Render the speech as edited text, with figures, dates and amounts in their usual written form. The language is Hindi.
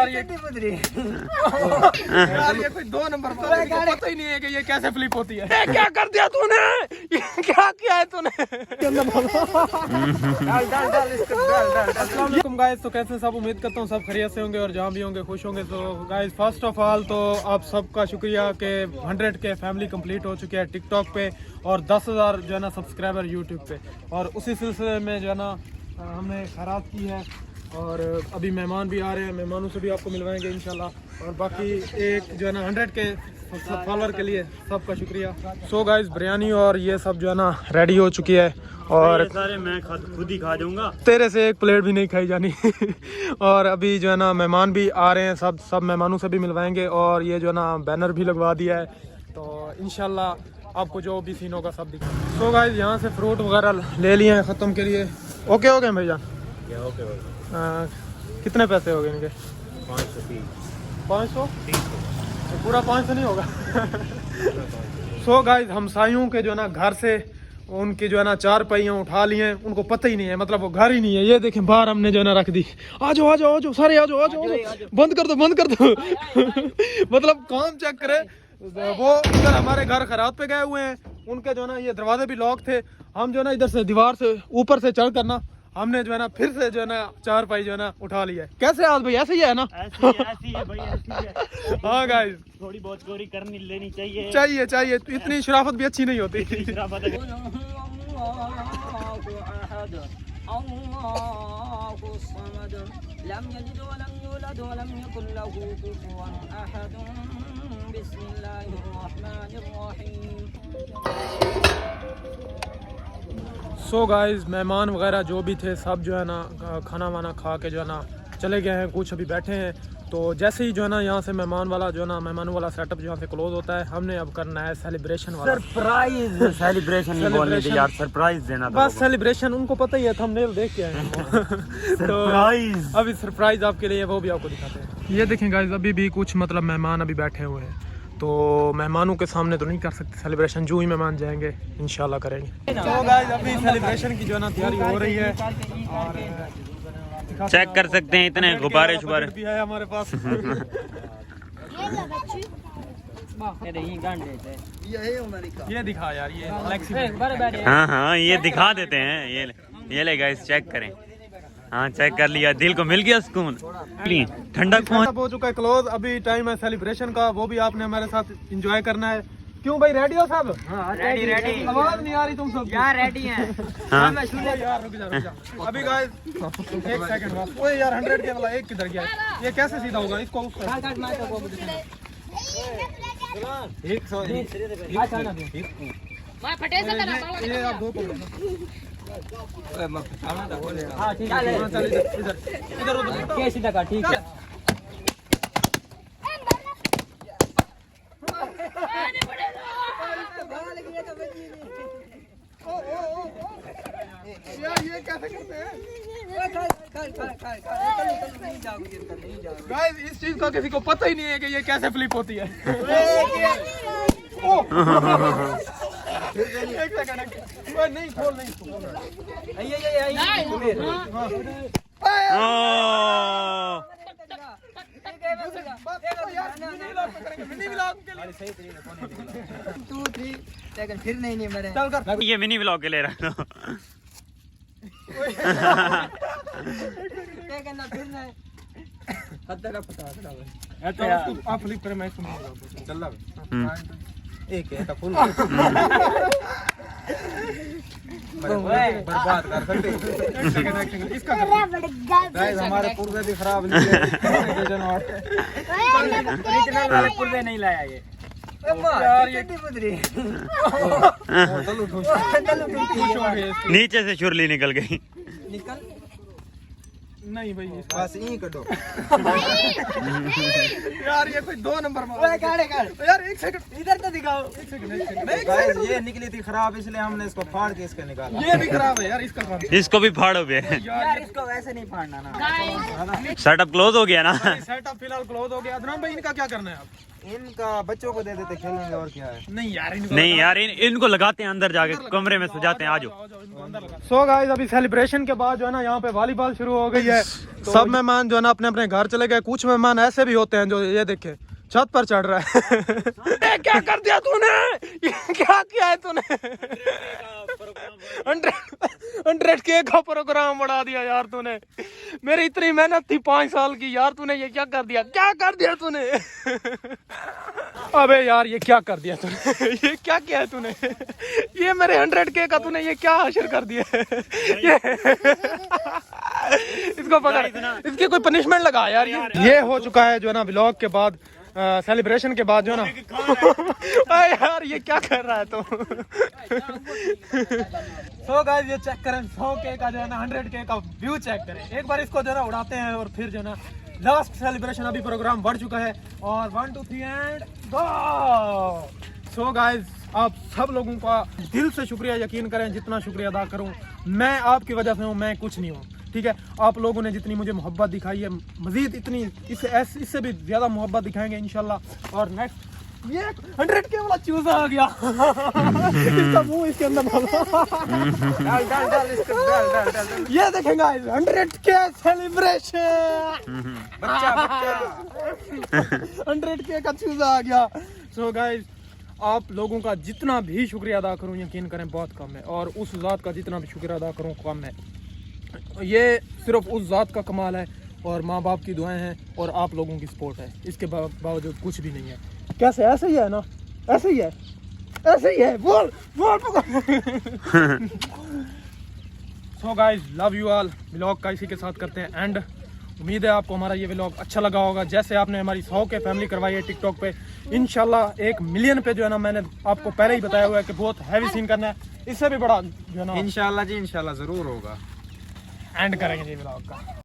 यार ये यार ये कोई 2 नंबर पता ही नहीं है कि ये कैसे फ्लिप होती है। क्या कर दिया तूने, ये क्या किया है तूने। अस्सलाम वालेकुम गाइस, तो कैसे सब, उम्मीद करता हूँ सब खैरियत से होंगे और जहाँ भी होंगे खुश होंगे। तो गाइस फर्स्ट ऑफ ऑल तो आप सबका शुक्रिया कि 100 के फैमिली कंप्लीट हो चुकी है टिकटॉक पे और 10,000 जो है ना सब्सक्राइबर यूट्यूब पे। और उसी सिलसिले में जो है ना हमने खैरात की है और अभी मेहमान भी आ रहे हैं, मेहमानों से भी आपको मिलवाएंगे इंशाल्लाह। और बाकी एक जो है ना 100 के फॉलोअर के लिए सबका शुक्रिया। सो गाइस बिरयानी और ये सब जो है ना रेडी हो चुकी है और ये सारे मैं खुद ही खा जाऊंगा, तेरे से एक प्लेट भी नहीं खाई जानी। और अभी जो है ना मेहमान भी आ रहे हैं, सब मेहमानों से भी मिलवाएंगे और ये जो है ना बैनर भी लगवा दिया है। तो इंशाल्लाह आपको जो भी सीन होगा सब दिखाएंगे। सो गाइस यहाँ से फ्रूट वगैरह ले लिए हैं ख़त्म के लिए। ओके हो गए भैया? ओके कितने पैसे हो गए इनके? 500 पूरा 500 नहीं होगा। सो गाइस हमसायों के जो है ना घर से उनके जो है ना 4 पहियाँ उठा लिए हैं, उनको पता ही नहीं है, मतलब वो घर ही नहीं है। ये देखें बाहर हमने जो है ना रख दी। आ जाओ सारे आ जाओ, बंद कर दो। मतलब काम चेक करे, वो इधर हमारे घर खैरात पे गए हुए हैं, उनके जो है ना ये दरवाजे भी लॉक थे। हम जो है ना इधर से दीवार से ऊपर से चढ़ करना हमने जो है ना फिर से जो है ना 4 पाई जो है ना उठा लिया है। कैसे आज भाई? ऐसे ही है ना? ऐसी है भाई, ऐसी है। हाँ गाइस थोड़ी बहुत चोरी करनी लेनी चाहिए। चाहिए इतनी शराफत भी अच्छी नहीं होती। सो गाइस मेहमान वगैरह जो भी थे सब जो है ना खाना वाना खा के जो है ना चले गए हैं, कुछ अभी बैठे हैं। तो जैसे ही जो है ना यहाँ से मेहमानों वाला सेटअप यहाँ से क्लोज होता है, हमने अब करना है सेलिब्रेशन वाला। सरप्राइज सेलिब्रेशन नहीं बोलने थे यार, सरप्राइज देना था। बस सेलिब्रेशन उनको पता ही है, थंबनेल देख के आए हैं। तो अभी सरप्राइज आपके लिए वो भी आपको दिखाते हैं। ये देखें गाइस अभी भी कुछ मतलब मेहमान अभी बैठे हुए हैं, तो मेहमानों के सामने तो नहीं कर सकते सेलिब्रेशन, जो ही मेहमान जाएंगे इंशाल्लाह करेंगे। तो गाइस अभी सेलिब्रेशन की जो है ना तैयारी हो रही है और चेक कर सकते हैं इतने गुब्बारे शुब्बारे भी है हमारे पास। ये दिखा यार, ये हाँ ये दिखा देते हैं। ये ले गाइस चेक करें। हाँ चेक कर लिया, दिल को मिल गया सुकून, ठंडक हो चुका है क्लोज। अभी टाइम है सेलिब्रेशन का, वो भी आपने हमारे साथ एंजॉय करना है। क्यों भाई रेडी हो सब? रेडी। आवाज नहीं आ रही तुम सब यार रेडी हैं। हाँ यार रुक जा। अभी गाइस 1 सेकंड बस। ओए यार 100 के वाला एक किधर गया? ये कैसे सीधा होगा इसको? ये आप 2 पकड़ो। इधर सीधा का ठीक है। ये कैसे करते हैं गाइस? इस चीज का किसी को पता ही नहीं है कि ये कैसे फ्लिप होती है। एक सेकंड नहीं खोल फिर नहीं मेरे चल कर। ये मिनी व्लॉग के ले रहा था। आप फ्लिप करें, मैं इसको चल रहा एक है तो फुल बर्बाद कर सकते। इसका गाइस हमारे पुर्जे भी खराब नहीं है। पुर्जे नहीं लाया ये यार ये नीचे से छुरली निकल गई। निकल नहीं भाई बस यहीं कटो। यार ये कोई 2 नंबर काट यार 1 सेकंड इधर तो दिखाओ। एक सेकंड गाइस ये निकली थी खराब, इसलिए हमने इसको फाड़ के इसका निकाला। ये भी खराब है यार, इसका काम। इसको भी फाड़ो बे यार इसको वैसे नहीं फाड़ना ना। सेटअप क्लोज हो गया ना। सेटअप फिलहाल क्लोज हो गया। अदनान भाई इनका क्या करना है आप? इनका बच्चों को दे देते खेलेंगे और क्या है। नहीं यार नहीं यार इनको लगाते हैं अंदर जाके कमरे में सजाते हैं। आ जाओ सो गाइस अभी सेलिब्रेशन के बाद जो है ना यहाँ पे वॉलीबॉल शुरू हो गई है। सब मेहमान जो है ना अपने अपने घर चले गए। कुछ मेहमान ऐसे भी होते हैं जो ये देखे छत पर चढ़ रहा है। क्या कर दिया तूने, क्या किया है तूने? 100K का प्रोग्राम बढ़ा दिया यार तूने। मेरी इतनी मेहनत थी 5 साल की यार, तूने ये क्या कर दिया, क्या कर दिया तूने? अबे यार ये क्या कर दिया तूने, ये क्या किया है तूने? ये मेरे 100K का तूने ये क्या हासिल कर दिया है? ये इसको पकड़, इसकी कोई पनिशमेंट लगा यार। ये हो चुका है जो है ना व्लॉग के बाद, सेलिब्रेशन के बाद जो है ना। यार ये क्या कर रहा है तो? सो गाइस ये चेक करें 100K का जो है ना 100K का व्यू चेक करें एक बार। इसको जो है ना उड़ाते हैं और फिर जो है ना लास्ट सेलिब्रेशन अभी प्रोग्राम बढ़ चुका है और 1 2 3 एंड गो। सो गाइस आप सब लोगों का दिल से शुक्रिया। यकीन करें जितना शुक्रिया अदा करूं मैं आपकी वजह से हूं, मैं कुछ नहीं हूं। ठीक है, आप लोगों ने जितनी मुझे मोहब्बत दिखाई है मजीद इतनी इससे भी ज्यादा मोहब्बत दिखाएंगे इंशाल्लाह। और नेक्स्ट ये 100K वाला चूजा आ गया। इसका मुंह इसके अंदर डाल इसको डाल। ये देखें गाइस 100K सेलिब्रेशन। 100K का चूजा आ गया। सो गाइस आप लोगों का जितना भी शुक्रिया अदा करूं यकीन करें बहुत कम है, और उस ज़ात का जितना भी शुक्रिया अदा करूं कम है। ये सिर्फ उस ज़ात का कमाल है और माँ बाप की दुआएं हैं और आप लोगों की सपोर्ट है। इसके बावजूद कुछ भी नहीं है। कैसे ऐसे ही है ना, ऐसे ही है, ऐसे ही है। बोल बोल। So guys love you all. Vlog का इसी के साथ करते हैं एंड। उम्मीद है आपको हमारा ये व्लॉग अच्छा लगा होगा। जैसे आपने हमारी 100K फैमिली करवाई है टिकटॉक पे, इंशाल्लाह 1 मिलियन पे जो है ना मैंने आपको पहले ही बताया हुआ है कि बहुत हैवी सीन करना है। इससे भी बड़ा जो है ना इंशाल्लाह जी इंशाल्लाह जरूर होगा। एंड करेंगे जी व्लॉग का।